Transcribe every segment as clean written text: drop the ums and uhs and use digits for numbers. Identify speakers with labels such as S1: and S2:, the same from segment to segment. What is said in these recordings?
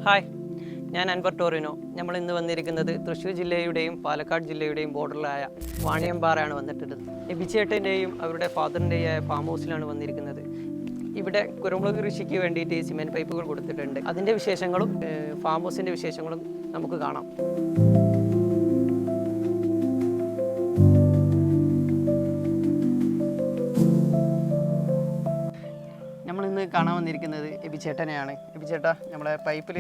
S1: Hi, ഞാൻ Anwar Torino. നമ്മൾ ഇന്ന് വന്നിരിക്കുന്നത് തൃശ്ശൂർ ജില്ലയുടെയും പാലക്കാട് ജില്ലയുടെയും ബോർഡറിലായ വാണിയമ്പാറയാണ് വന്നിട്ടുള്ളത്. എബിച്ചേട്ടൻ്റെയും അവരുടെ ഫാദറിൻ്റെയായ ഫാം ഹൗസിലാണ് വന്നിരിക്കുന്നത്. ഇവിടെ കുരുമുളക് കൃഷിക്ക് വേണ്ടിയിട്ട് സിമെൻറ്റ് പൈപ്പുകൾ കൊടുത്തിട്ടുണ്ട്. അതിൻ്റെ വിശേഷങ്ങളും ഫാം ഹൗസിൻ്റെ വിശേഷങ്ങളും നമുക്ക് കാണാം. നമ്മളിന്ന് കാണാൻ വന്നിരിക്കുന്നത് എബിച്ചേട്ടനെയാണ്. എബിച്ചേട്ടാ, നമ്മളെ പൈപ്പിൽ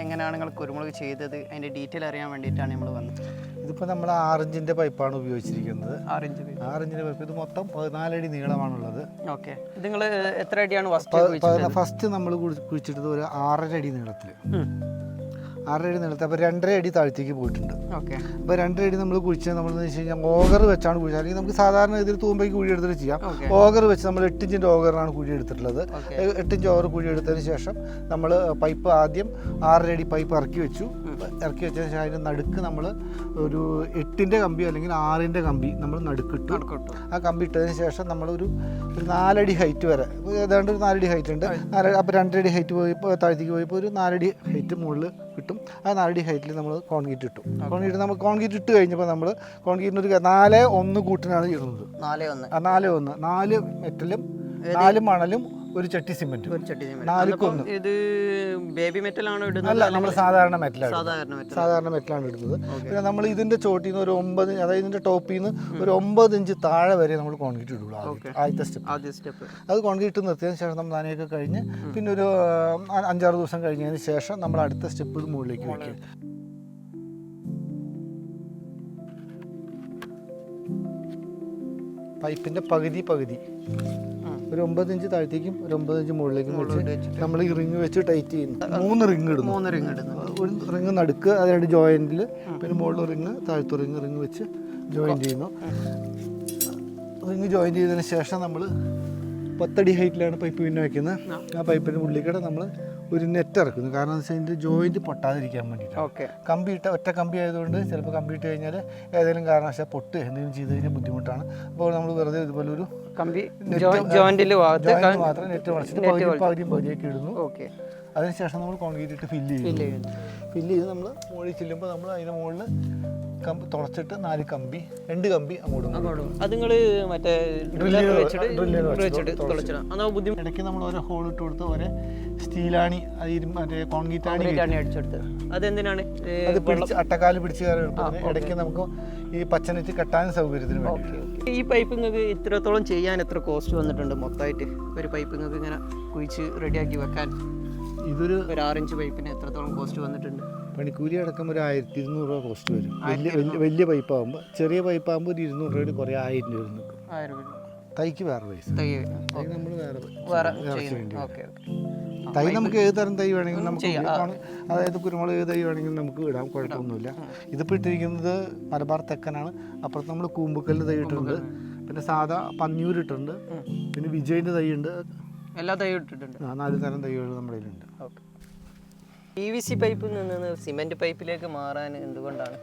S1: എങ്ങനെയാണ് നിങ്ങൾ കുരുമുളക് ചെയ്തത്, അതിൻ്റെ ഡീറ്റെയിൽ അറിയാൻ വേണ്ടിയിട്ടാണ് നമ്മൾ വന്നത്.
S2: ഇതിപ്പോൾ നമ്മൾ 6 ഇഞ്ചിൻ്റെ പൈപ്പാണ് ഉപയോഗിച്ചിരിക്കുന്നത്.
S1: 6 ഇഞ്ച്
S2: പൈപ്പ്. ഇത് മൊത്തം 14 അടി നീളമാണുള്ളത്.
S1: ഓക്കെ, ഇത് നിങ്ങൾ എത്ര അടിയാണ്
S2: ഫസ്റ്റ് നമ്മൾ കുഴിച്ചിട്ടത് ഒരു 6.5 അടി നീളത്തിൽ. 6.5 അടി നീളത്തിൽ. അപ്പോൾ 2.5 അടി താഴത്തേക്ക് പോയിട്ടുണ്ട്.
S1: ഓക്കെ,
S2: അപ്പോൾ 2.5 അടി നമ്മൾ കുഴിച്ചത് നമ്മളെന്ന് വെച്ച് കഴിഞ്ഞാൽ ഓഗർ വെച്ചാണ് കുഴിച്ചത്. അല്ലെങ്കിൽ നമുക്ക് സാധാരണ ഇതിൽ തൂമ്പയ്ക്ക് കുഴി എടുത്തിട്ട് ചെയ്യാം. ഓഗർ വെച്ച് നമ്മൾ 8 ഇഞ്ചിൻ്റെ ഓഗറാണ് കുഴി എടുത്തിട്ടുള്ളത്. 8 ഇഞ്ച് ഓഗർ കുഴി എടുത്തതിന് ശേഷം നമ്മൾ പൈപ്പ് ആദ്യം 6.5 അടി പൈപ്പ് ഇറക്കി വെച്ചതിന് ശേഷം അതിൻ്റെ നടുക്ക് നമ്മൾ ഒരു 8-ൻ്റെ കമ്പി അല്ലെങ്കിൽ 6-ൻ്റെ കമ്പി നമ്മൾ നടുക്കിട്ടു. ആ കമ്പി ഇട്ടതിന് ശേഷം നമ്മളൊരു 4 അടി ഹൈറ്റ് വരെ, ഏതാണ്ട് ഒരു 4 അടി ഹൈറ്റ് ഉണ്ട്. അപ്പോൾ 2 അടി ഹൈറ്റ് പോയപ്പോൾ താഴത്തേക്ക് പോയപ്പോൾ ഒരു 4 അടി ഹൈറ്റ് മുകളിൽ കിട്ടും. ആ 4 അടി ഹൈറ്റിൽ നമ്മൾ കോൺക്രീറ്റ് ഇട്ടു. കോൺക്രീറ്റ് ഇട്ട് കഴിഞ്ഞപ്പോൾ നമ്മൾ കോൺക്രീറ്റിന് ഒരു 4-1 കൂട്ടിനാണ് ഇടുന്നത്. 4-1 4 മെറ്റലും 4 മണലും ഒരു ചട്ടി സിമെന്റ്. 4-1.
S1: ഇത് ബേബി മെറ്റലാണോ ഇടുന്നത്?
S2: അല്ല, നമ്മൾ സാധാരണ മെറ്റലാണ് ഇടുന്നത്. പിന്നെ നമ്മൾ ഇതിന്റെ ചോട്ടിൽ നിന്ന് ഒരു 9, അതായത് ഇതിന്റെ ടോപ്പിൽ നിന്ന് ഒരു 9 ഇഞ്ച് താഴെ വരെ നമ്മൾ കോൺക്രീറ്റ് ഇടുള്ളൂ. ആദ്യത്തെ സ്റ്റെപ്പ്. അത് കോൺക്രീറ്റ് നിർത്തിയതിന് ശേഷം നമ്മൾ നനയൊക്കെ കഴിഞ്ഞ് പിന്നെ ഒരു 5-6 ദിവസം കഴിഞ്ഞതിന് ശേഷം നമ്മൾ അടുത്ത സ്റ്റെപ്പ് മുകളിലേക്ക് വയ്ക്കും. പൈപ്പിന്റെ പകുതി ഒരു 9 ഇഞ്ച് താഴത്തേക്കും ഒരു 9 ഇഞ്ച് മുകളിലേക്കും വെച്ച് നമ്മൾ ഈ റിങ് വെച്ച് ടൈറ്റ് ചെയ്യുന്നു. 3 റിങ് ഇടുന്നു. ഒരു റിങ് നടുക്ക്, അതിനായിട്ട് ജോയിന്റിൽ, പിന്നെ മുകളിൽ റിങ്, താഴത്തെ റിങ് വെച്ച് ജോയിൻ ചെയ്യുന്നു. റിങ് ജോയിൻ ചെയ്തതിന് ശേഷം നമ്മൾ 10 അടി ഹൈറ്റിലാണ് പൈപ്പ് പിന്നെ വയ്ക്കുന്നത്. ആ പൈപ്പിൻ്റെ ഉള്ളിൽ നമ്മൾ ഒരു നെറ്റ് ഇറക്കുന്നു. കാരണം എന്താ വെച്ചാൽ ഇതിൻ്റെ ജോയിൻറ്റ് പൊട്ടാതിരിക്കാൻ വേണ്ടിയിട്ട്. ഒറ്റ കമ്പി ആയതുകൊണ്ട് ചിലപ്പോൾ കമ്പി ഇട്ട് കഴിഞ്ഞാൽ ഏതെങ്കിലും കാരണവശാൽ പൊട്ട് എന്തെങ്കിലും ചെയ്ത് കഴിഞ്ഞാൽ ബുദ്ധിമുട്ടാണ്. അപ്പോൾ നമ്മൾ വെറുതെ ഇതുപോലെ ഒരു കമ്പി മാത്രം നെറ്റ് വളച്ചിട്ട് പകുതിയൊക്കെ ഇടുന്നു. അതിനുശേഷം നമ്മൾ കോൺക്രീറ്റ് ഇട്ട് ഫില്ല് ചെയ്ത് നമ്മൾ മുകളിൽ ചെല്ലുമ്പോൾ നമ്മൾ അതിൻ്റെ മുകളിൽ തുളച്ചിട്ട് 2 കമ്പി അങ്ങോട്ടും.
S1: അത് നിങ്ങൾ മറ്റേ
S2: ഇടയ്ക്ക് നമ്മൾ ഓരോ ഹോൾ ഇട്ട് കൊടുത്ത് ഓരോ സ്റ്റീലാണി, മറ്റേ കോൺക്രീറ്റ് ആണി
S1: അടിച്ചെടുത്ത്. അതെന്തിനാണ്?
S2: അത് അട്ടക്കാല് പിടിച്ച് കയറി ഇടയ്ക്ക് നമുക്ക് ഈ പച്ചനെറ്റ് കെട്ടാൻ സൗകര്യത്തിന് വേണ്ടി.
S1: ഈ പൈപ്പ് നിങ്ങൾക്ക് ഇത്രത്തോളം ചെയ്യാൻ എത്ര കോസ്റ്റ് വന്നിട്ടുണ്ട് മൊത്തമായിട്ട്? ഒരു പൈപ്പ് നിങ്ങൾക്ക് ഇങ്ങനെ കുഴിച്ച് റെഡിയാക്കി വെക്കാൻ ഇതൊരു 6 ഇഞ്ച് പൈപ്പിന് എത്രത്തോളം കോസ്റ്റ് വന്നിട്ടുണ്ട്?
S2: പണിക്കൂലി അടക്കം ഒരു 1200 രൂപ കോസ്റ്റ് വരും. വലിയ പൈപ്പാകുമ്പോൾ. ചെറിയ പൈപ്പാകുമ്പോൾ ഒരു 200 രൂപ കുറേ 1000 രൂപ നിൽക്കും. തൈക്ക് വേറെ പൈസ. നമ്മൾ തൈ നമുക്ക് ഏത് തരം തൈ വേണമെങ്കിലും നമുക്ക്, അതായത് കുരുമുളക് ഏത് തൈ വേണമെങ്കിലും നമുക്ക് ഇടാം, കുഴപ്പമൊന്നുമില്ല. ഇതിപ്പോൾ ഇട്ടിരിക്കുന്നത് മലബാർ തെക്കനാണ്. അപ്പുറത്ത് നമ്മൾ കൂമ്പുക്കല്ല് തൈ ഇട്ടിട്ടുണ്ട്, പിന്നെ സാധാ പന്നിയൂർ ഇട്ടിട്ടുണ്ട്, പിന്നെ വിജയിൻ്റെ തൈ ഉണ്ട്.
S1: എല്ലാ തൈയും ഇട്ടിട്ടുണ്ട്.
S2: 4 തരം തൈകൾ നമ്മുടെ കയ്യിലുണ്ട്.
S1: PVC പൈപ്പിൽ നിന്ന് സിമെന്റ് പൈപ്പിലേക്ക് മാറാൻ എന്തുകൊണ്ടാണ്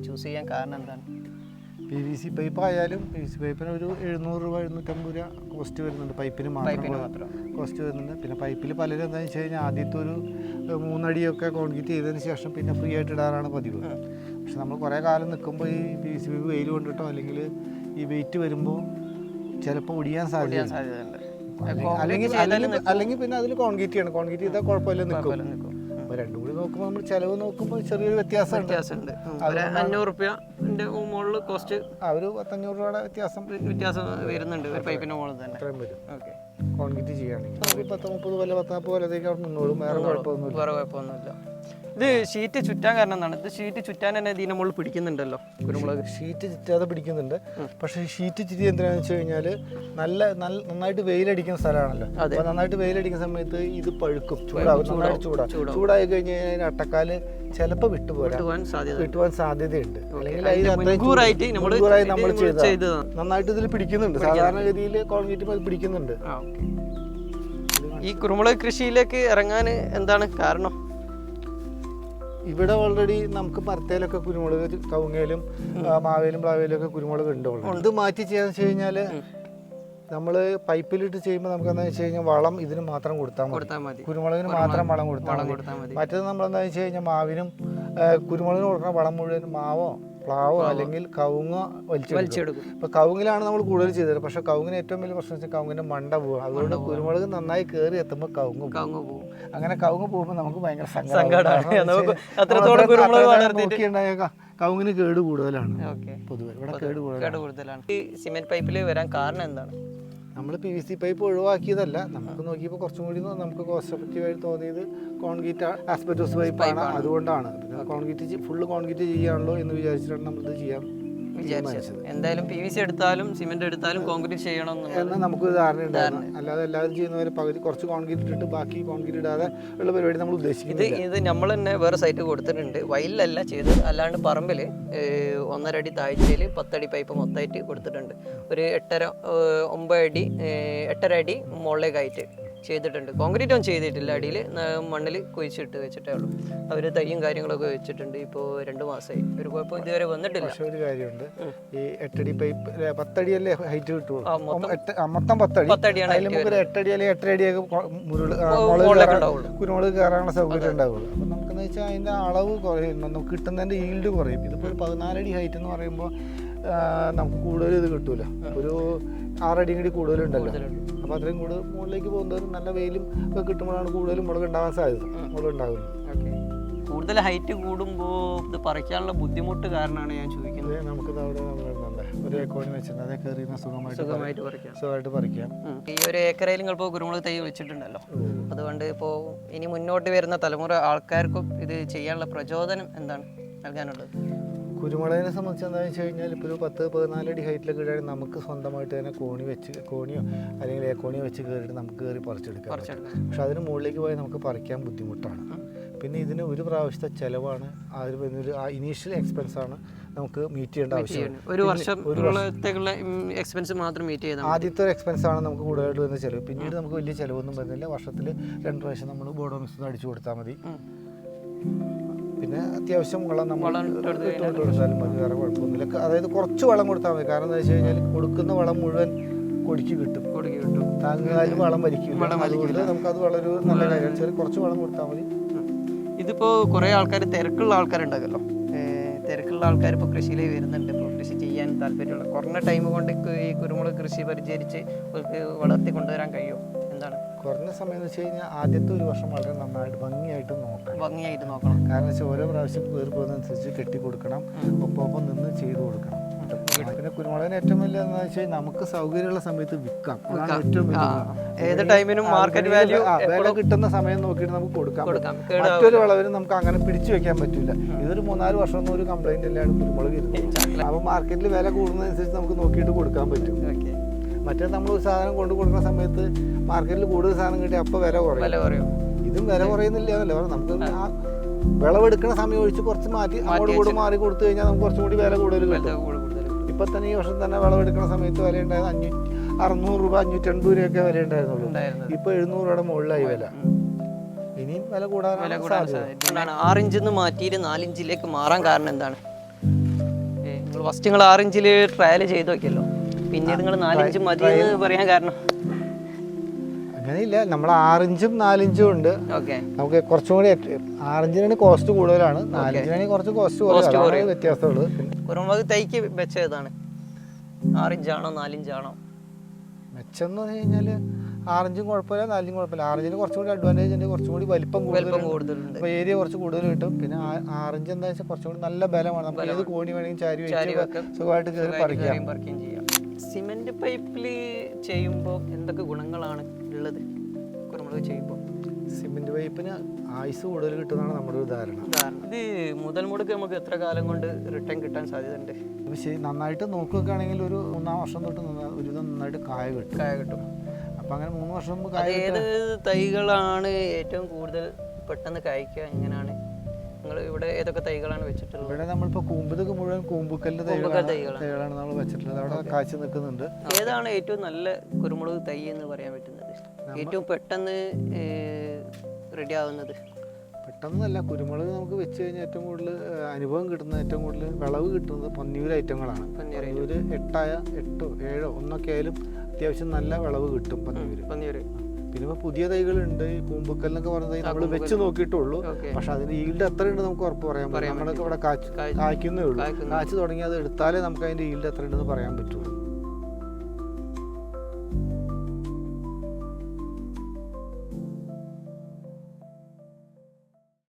S1: ചൂസ് ചെയ്യാൻ കാരണം എന്താണ്?
S2: PVC പൈപ്പ് ആയാലും PVC പൈപ്പിന് ഒരു 700 രൂപ 750 രൂപ കോസ്റ്റ് വരുന്നുണ്ട്. പൈപ്പിന് മാത്രം കോസ്റ്റ് വരുന്നുണ്ട്. പിന്നെ പൈപ്പിൽ പലരും എന്താണെന്ന് വെച്ച് കഴിഞ്ഞാൽ ആദ്യത്തെ ഒരു 3 അടിയൊക്കെ കോൺക്രീറ്റ് ചെയ്തതിന് ശേഷം പിന്നെ ഫ്രീ ആയിട്ട് ഇടാറാണ് പതിവ്. പക്ഷെ നമ്മൾ കുറേ കാലം നിൽക്കുമ്പോൾ ഈ PVC പൈപ്പ് വെയിൽ കൊണ്ടിട്ടോ അല്ലെങ്കിൽ ഈ വെയിറ്റ് വരുമ്പോൾ ചിലപ്പോൾ ഒടിയാൻ സാധ്യതയുണ്ട്. അല്ലെങ്കിൽ പിന്നെ അതിൽ കോൺക്രീറ്റ് ചെയ്യണം. കോൺക്രീറ്റ് ചെയ്താൽ കുഴപ്പമില്ല, നിൽക്കും. അപ്പോൾ രണ്ടും കൂടി നോക്കുമ്പോൾ നമ്മൾ ചിലവ് നോക്കുമ്പോൾ ചെറിയൊരു വ്യത്യാസമുണ്ട്.
S1: 500 രൂപയുടെ മുകളിൽ കോസ്റ്റ്,
S2: ഒരു 500 രൂപയുടെ വ്യത്യാസം
S1: വരുന്നുണ്ട് ഒരു പൈപ്പിൻ്റെ മുകളിൽ തന്നെ.
S2: അത്രയും വരും കോൺക്രീറ്റ് ചെയ്യുകയാണെങ്കിൽ. 10-30 കൊല്ലം 10-40 കൊല്ലത്തേക്ക് അവിടെ നിന്നോളും. വേറെ കുഴപ്പമൊന്നുമില്ല.
S1: ഇത് ഷീറ്റ് ചുറ്റാൻ കാരണം എന്താണ്? ഇത് ഷീറ്റ് ചുറ്റാൻ തന്നെ ഇതിൻ്റെ മുകളിൽ പിടിക്കുന്നുണ്ടല്ലോ കുരുമുളക്.
S2: ഷീറ്റ് ചുറ്റാതെ പിടിക്കുന്നുണ്ട്. പക്ഷേ ഷീറ്റ് ചുറ്റി എന്തിനാണെന്ന് വെച്ച് കഴിഞ്ഞാൽ നന്നായിട്ട് വെയിലടിക്കുന്ന സ്ഥലമാണല്ലോ. അപ്പോൾ നന്നായിട്ട് വെയിലടിക്കുന്ന സമയത്ത് ഇത് പഴുക്കും, ചൂടായി കഴിഞ്ഞ് കഴിഞ്ഞാൽ അട്ടക്കാല് ചിലപ്പോൾ വിട്ടുപോകാൻ സാധ്യതയുണ്ട്. അല്ലെങ്കിൽ നമ്മൾ ചെയ്ത് നന്നായിട്ട് ഇതിൽ പിടിക്കുന്നുണ്ട്. സാധാരണഗതിയിൽ കോൺക്രീറ്റ് പിടിക്കുന്നുണ്ട്.
S1: ഈ കുരുമുളക് കൃഷിയിലേക്ക് ഇറങ്ങാൻ എന്താണ് കാരണം?
S2: ഇവിടെ ഓൾറെഡി നമുക്ക് പരത്തേലൊക്കെ കുരുമുളക്, കവുങ്ങയിലും മാവേലും പ്ലാവേലും ഒക്കെ കുരുമുളക് ഉണ്ട്. ഇത് മാറ്റി ചെയ്യാന്ന് വെച്ച് കഴിഞ്ഞാൽ നമ്മൾ പൈപ്പിലിട്ട് ചെയ്യുമ്പോൾ നമുക്ക് എന്താണെന്ന് വെച്ച് കഴിഞ്ഞാൽ വളം ഇതിന് മാത്രം കൊടുത്താൽ മതി. കുരുമുളകിന് മാത്രം വളം കൊടുത്താൽ മതി. മറ്റേത് നമ്മളെന്താണെന്ന് വെച്ച് കഴിഞ്ഞാൽ മാവിനും കുരുമുളകിന് കൊടുക്കുന്ന വളം മുഴുവൻ മാവോ പ്ലാവോ അല്ലെങ്കിൽ കവുങ്ങോ വലിച്ചെടുക്കും. ഇപ്പൊ കവുങ്ങിലാണ് നമ്മൾ കൂടുതൽ ചെയ്തത്. പക്ഷെ കവുങ്ങിന് ഏറ്റവും വലിയ പ്രശ്നം വെച്ചാൽ കവുങ്ങിന്റെ മണ്ട പോകും. അതുകൊണ്ട് കുരുമുളക് നന്നായി കയറി എത്തുമ്പോൾ കവുങ്ങ് പോകും. അങ്ങനെ കവുങ്ങ് പോകുമ്പോൾ നമുക്ക് ഭയങ്കര നോക്കിയുണ്ടായ കവുങ്ങിന് കേട് കൂടുതലാണ്. പൊതുവെ ഇവിടെ കേട്
S1: കൂടുതലാണ്. ഈ സിമെന്റ് പൈപ്പിൽ വരാൻ കാരണം എന്താണ്?
S2: നമ്മൾ PVC പൈപ്പ് ഒഴിവാക്കിയതല്ല. നമുക്ക് നോക്കിയപ്പോൾ കുറച്ചും കൂടി നമുക്ക് കോസ്റ്റ് എഫക്റ്റീവായിട്ട് തോന്നിയത് കോൺക്രീറ്റ് ആസ്പെറ്റോസ് പൈപ്പാണ്. അതുകൊണ്ടാണ് കോൺക്രീറ്റ് ഫുള്ള് കോൺക്രീറ്റ് ചെയ്യാണല്ലോ എന്ന് വിചാരിച്ചിട്ടാണ് നമ്മളിത് ചെയ്യാൻ വിചാരിച്ചത്.
S1: എന്തായാലും PVC എടുത്താലും സിമെന്റ് എടുത്താലും കോൺക്രീറ്റ് ചെയ്യണം
S2: എന്ന് നമുക്ക് ധാരണ ഉണ്ടായിരുന്നു. അല്ലാതെ എല്ലാവരും ചെയ്യുന്നവരെ പകുതി കുറച്ച് കോൺക്രീറ്റ് ഇട്ടിട്ട് ബാക്കി കോൺക്രീറ്റ് ഇടാതെ ഉള്ള പരിപാടി നമ്മൾ ഉദ്ദേശിക്കുന്നത്.
S1: ഇത് നമ്മൾ തന്നെ വേറെ സൈറ്റ് കൊടുത്തിട്ടുണ്ട്. വയലിലല്ല ചെയ്തത്, അല്ലാണ്ട് പറമ്പിൽ 1.5 അടി താഴ്ചയിൽ 10 അടി പൈപ്പ് മൊത്തമായിട്ട് കൊടുത്തിട്ടുണ്ട്. ഒരു 8.5 അടി മുകളിലേക്കായിട്ട് ചെയ്തിട്ടുണ്ട്. കോൺക്രീറ്റ് ഒന്നും ചെയ്തിട്ടില്ല. അടിയിൽ മണ്ണിൽ കുഴിച്ചിട്ട് വെച്ചിട്ടേ ഉള്ളൂ. അവർ തയ്യും കാര്യങ്ങളൊക്കെ വെച്ചിട്ടുണ്ട്. ഇപ്പോൾ 2 മാസമായി. ഒരു കുഴപ്പം ഇതുവരെ വന്നിട്ടില്ല.
S2: പക്ഷേ ഒരു കാര്യമുണ്ട്, ഈ 8 അടി പൈപ്പ് 10 അടിയല്ലേ ഹൈറ്റ് കിട്ടുള്ളൂ. മൊത്തം 10 അടിയാണ്. അതിൽ നമുക്ക് ഒരു 8 അടി അല്ലെങ്കിൽ 8.5 അടിയൊക്കെ കുരുമുളക് കയറാനുള്ള സൗകര്യം ഉണ്ടാവുള്ളൂ. അപ്പം നമുക്കെന്ന് വെച്ചാൽ അതിൻ്റെ അളവ് കുറയും, നമുക്ക് കിട്ടുന്നതിൻ്റെ ഈൽഡ് കുറയും. ഇതിപ്പോൾ ഒരു 14 അടി ഹൈറ്റ് എന്ന് പറയുമ്പോൾ നമുക്ക് കൂടുതൽ ഇത് കിട്ടൂല. ഒരു 6 അടിയും കൂടി കൂടുതലുണ്ടല്ലോ. അപ്പോൾ അത്രയും കൂടുതൽ മുകളിലേക്ക് പോകുന്നതും നല്ല വെയിലും ഒക്കെ കിട്ടുമ്പോഴാണ് കൂടുതലും മുളക് ഉണ്ടാകാൻ സാധ്യത. മുളക് ഉണ്ടാകുന്നത്.
S1: കൂടുതൽ ഹൈറ്റ് കൂടുമ്പോൾ ഇത് പറിക്കാനുള്ള ബുദ്ധിമുട്ട് കാരണമാണ് ഞാൻ ചോദിക്കുന്നത്.
S2: നമുക്കിത് അവിടെ ഒരു ഏക്കോണി വെച്ചിട്ടുണ്ട്, അതേ കയറി സുഖമായിട്ട് പറിക്കാം.
S1: ഈ ഒരു ഏക്കറയിൽ ഇപ്പോൾ കുരുമുളക് തൈ വെച്ചിട്ടുണ്ടല്ലോ. അതുകൊണ്ട് ഇപ്പോൾ ഇനി മുന്നോട്ട് വരുന്ന തലമുറ ആൾക്കാർക്കും ഇത് ചെയ്യാനുള്ള പ്രചോദനം എന്താണ് നൽകാനുള്ളത്?
S2: കുരുമുളകിനെ സംബന്ധിച്ച് എന്താണെന്ന് വെച്ച് കഴിഞ്ഞാൽ ഇപ്പോൾ ഒരു 10-14 അടി ഹൈറ്റിലൊക്കെ ഇടുകയാണെങ്കിൽ നമുക്ക് സ്വന്തമായിട്ട് തന്നെ കോണിയോ അല്ലെങ്കിൽ ഏക്കോണിയോ വെച്ച് കയറിയിട്ട് നമുക്ക് കയറി പറിച്ചെടുക്കാം. പക്ഷെ അതിന് മുകളിലേക്ക് പോയാൽ നമുക്ക് പറിക്കാൻ ബുദ്ധിമുട്ടാണ്. പിന്നെ ഇതിന് ഒരു പ്രാവശ്യത്തെ ചിലവാണ്. അതിന് ഇനീഷ്യൽ എക്സ്പെൻസാണ് നമുക്ക് മീറ്റ് ചെയ്യേണ്ട ആവശ്യം.
S1: ഒരു വർഷത്തേക്കുള്ള എക്സ്പെൻസ് മാത്രം മീറ്റ് ചെയ്താൽ
S2: ആദ്യത്തെ ഒരു എക്സ്പെൻസാണ് നമുക്ക് കൂടുതലായിട്ട് വരുന്ന ചിലവ്. പിന്നീട് നമുക്ക് വലിയ ചിലവൊന്നും വരുന്നില്ല. വർഷത്തിൽ 2 പ്രാവശ്യം നമ്മൾ ബോർഡോ മിക്സ് അടിച്ചു കൊടുത്താൽ മതി. പിന്നെ അത്യാവശ്യം വളം നമ്മൾ ഇട്ട് കൊടുത്താലും മതി, വേറെ കുഴപ്പമൊന്നുമില്ല. അതായത് കുറച്ച് വളം കൊടുത്താൽ മതി. കാരണം എന്താ വെച്ച് കഴിഞ്ഞാൽ കൊടുക്കുന്ന വളം മുഴുവൻ കൊടിക്ക് കിട്ടും. താങ്ങാലും വളം വലിക്കില്ല. അതുകൊണ്ട് നമുക്കത് വളരെ നല്ല കാര്യമാണ്. കുറച്ച് വളം കൊടുത്താൽ മതി.
S1: ഇതിപ്പോൾ കുറേ ആൾക്കാർ തിരക്കുള്ള ആൾക്കാരുണ്ടാകുമല്ലോ. തിരക്കുള്ള ആൾക്കാർ ഇപ്പോൾ കൃഷിയിലേക്ക് വരുന്നുണ്ട്. ഇപ്പോൾ കൃഷി ചെയ്യാൻ താല്പര്യമുള്ള കുറഞ്ഞ ടൈം കൊണ്ട് ഈ കുരുമുളക് കൃഷി പരിചരിച്ച് വളർത്തി കൊണ്ടുവരാൻ കഴിയും. എന്താണ്
S2: കുറഞ്ഞ സമയം എന്ന് വെച്ച് കഴിഞ്ഞാൽ ആദ്യത്തെ ഒരു വർഷം വളരെ നന്നായിട്ട് ഭംഗിയായിട്ട് നോക്കണം. കാരണം വെച്ചാൽ ഓരോ പ്രാവശ്യം കയറി പോകുന്നതനുസരിച്ച് കെട്ടി കൊടുക്കണം, ഒപ്പം നിന്ന് ചെയ്ത് കൊടുക്കണം. പിന്നെ കുരുമുളകിന് ഏറ്റവും വലിയ എന്താ വെച്ചാൽ നമുക്ക് സൗകര്യമുള്ള സമയത്ത് വിൽക്കാം. അതാണ് ഏറ്റവും
S1: ഏത് ടൈമിനും മാർക്കറ്റ് വാല്യൂ
S2: വില കിട്ടുന്ന സമയം നോക്കിയിട്ട് നമുക്ക് കൊടുക്കാം. മറ്റൊരു വളവിന് നമുക്ക് അങ്ങനെ പിടിച്ചു വെക്കാൻ പറ്റില്ല. ഇതൊരു 3-4 വർഷം ഒന്നും ഒരു കംപ്ലൈന്റ് ഇല്ലാണ്ട് കുരുമുളക് ഇരുന്നത്. അപ്പോൾ മാർക്കറ്റിൽ വില കൂടുന്നതനുസരിച്ച് നമുക്ക് നോക്കിയിട്ട് കൊടുക്കാൻ പറ്റും. മറ്റേ നമ്മൾ ഒരു സാധനം കൊണ്ടു കൊടുക്കുന്ന സമയത്ത് മാർക്കറ്റിൽ കൂടുതൽ സാധനം കിട്ടി അപ്പോൾ വില കുറയും. ഇതും വില കുറയുന്നില്ല എന്നല്ലേ പറഞ്ഞാൽ. നമുക്ക് വിളവെടുക്കുന്ന സമയം ഒഴിച്ച് കുറച്ച് അങ്ങോട്ട് മാറി കൊടുത്തു കഴിഞ്ഞാൽ നമുക്ക് കുറച്ചും കൂടി വില കൂടുതൽ കിട്ടും. ഇപ്പം തന്നെ ഈ വർഷം തന്നെ വിളവെടുക്കുന്ന സമയത്ത് വില ഉണ്ടായത് 600 രൂപ 580 രൂപയൊക്കെ വില ഉണ്ടായിരുന്നുള്ളൂ. ഇപ്പൊ 700 രൂപയുടെ മുകളിലായി വില. ഇനിയും വില കൂടാനാണ് സാധ്യത.
S1: 6 ഇഞ്ചിൽ നിന്ന് മാറ്റിയിട്ട് 4 ഇഞ്ചിലേക്ക് മാറാൻ കാരണം എന്താണ്? ഫസ്റ്റ് നിങ്ങൾ 6 ഇഞ്ചിൽ ട്രയൽ ചെയ്ത് നോക്കിയല്ലോ, പിന്നീട് നിങ്ങൾ 4 ഇഞ്ച് മതി എന്ന് പറയാൻ കാരണം?
S2: അങ്ങനെയില്ല, നമ്മൾ 6 ഇഞ്ചും 4 ഇഞ്ചും ഉണ്ട്. നമുക്ക് കുറച്ചും കൂടി 6 ഇഞ്ചിനാണ് കോസ്റ്റ് കൂടുതലാണ്, 4 ഇഞ്ചിനാണ് കുറച്ച് കോസ്റ്റ് വ്യത്യാസമുള്ളത്.
S1: കുരുമുളക് തൈക്ക് മെച്ചം ഏതാണ്? 6 ഇഞ്ചാണോ 4 ഇഞ്ചാണോ
S2: മെച്ചം എന്ന് പറഞ്ഞു കഴിഞ്ഞാൽ? 6 ഇഞ്ചും കുഴപ്പമില്ല, 4 ഇഞ്ചും കുഴപ്പമില്ല. 6 ഇഞ്ചിന് കുറച്ചും കൂടി അഡ്വാൻറ്റേജ് ഉണ്ട്, കുറച്ചും കൂടി വലിപ്പം കൂടുതലുണ്ട്. അപ്പോൾ ഏരിയ കുറച്ച് കൂടുതൽ കിട്ടും. പിന്നെ 6 ഇഞ്ച് എന്താ വെച്ചാൽ കുറച്ചും കൂടി നല്ല ബലമാണ്. നമുക്ക് ഏത് കോണി വേണമെങ്കിൽ ചാരി വെച്ച് സുഖമായിട്ട് കയറി പറിക്കുകയും ചെയ്യാം.
S1: സിമെന്റ് പൈപ്പിൽ ചെയ്യുമ്പോൾ എന്തൊക്കെ ഗുണങ്ങളാണ് ഉള്ളത് കുരുമുളക് ചെയ്യുമ്പോൾ?
S2: സിമെന്റ് പൈപ്പിന് ആയുസ് കൂടുതൽ കിട്ടുന്നതാണ് നമ്മുടെ ഒരു ധാരണ.
S1: ഇത് മുതൽ മുടക്ക് നമുക്ക് എത്ര കാലം കൊണ്ട് റിട്ടേൺ കിട്ടാൻ സാധ്യതയുണ്ട്?
S2: പക്ഷേ നന്നായിട്ട് നോക്കുകയാണെങ്കിൽ ഒരു 3-ാം വർഷം തൊട്ട് ഒരു നന്നായിട്ട് കായ കിട്ടും. അപ്പം അങ്ങനെ 3 വർഷം മുമ്പ്
S1: ഏത് തൈകളാണ് ഏറ്റവും കൂടുതൽ പെട്ടെന്ന് കായ്ക്കുക? എങ്ങനെയാണ് നിങ്ങൾ ഇവിടെ ഏതൊക്കെ തൈകളാണ് വെച്ചിട്ടുള്ളത്?
S2: ഇവിടെ നമ്മളിപ്പോൾ കൂമ്പതൊക്കെ മുഴുവൻ കൂമ്പുക്കല്ല് തൈകളാണ് നമ്മൾ വെച്ചിട്ടുള്ളത്. അവിടെ കാഴ്ച നിൽക്കുന്നുണ്ട്.
S1: ഏതാണ് ഏറ്റവും നല്ല കുരുമുളക് തൈ എന്ന് പറയാൻ പറ്റുന്നത്? ഏറ്റവും പെട്ടെന്ന് റെഡി ആവുന്നത്?
S2: പെട്ടെന്നല്ല, കുരുമുളക് നമുക്ക് വെച്ച് കഴിഞ്ഞാൽ ഏറ്റവും കൂടുതൽ അനുഭവം കിട്ടുന്നത്, ഏറ്റവും കൂടുതൽ വിളവ് കിട്ടുന്നത് പന്നിയൂർ ഐറ്റങ്ങളാണ്. പന്നിയൂർ 8 7 1 ആയാലും അത്യാവശ്യം നല്ല വിളവ് കിട്ടും പന്നിയൂര്.
S1: പന്നിയൂര്.
S2: പിന്നെ ഇപ്പോൾ പുതിയ തൈകളുണ്ട്, ഈ പൂമ്പുക്കൽ എന്നൊക്കെ പറഞ്ഞ തൈ നമ്മൾ വെച്ച് നോക്കിയിട്ടുള്ളൂ. പക്ഷെ അതിന് ഈൽഡ് എത്ര ഉണ്ട് നമുക്ക് ഉറപ്പ് പറയാൻ പറ്റും. നമ്മളൊക്കെ ഇവിടെ കായ്ക്കുന്നേ ഉള്ളൂ. കായ്ച്ചു തുടങ്ങി അത് എടുത്താലേ നമുക്ക് അതിന്റെ ഈൽഡ് എത്ര ഉണ്ടെന്ന് പറയാൻ പറ്റുള്ളൂ.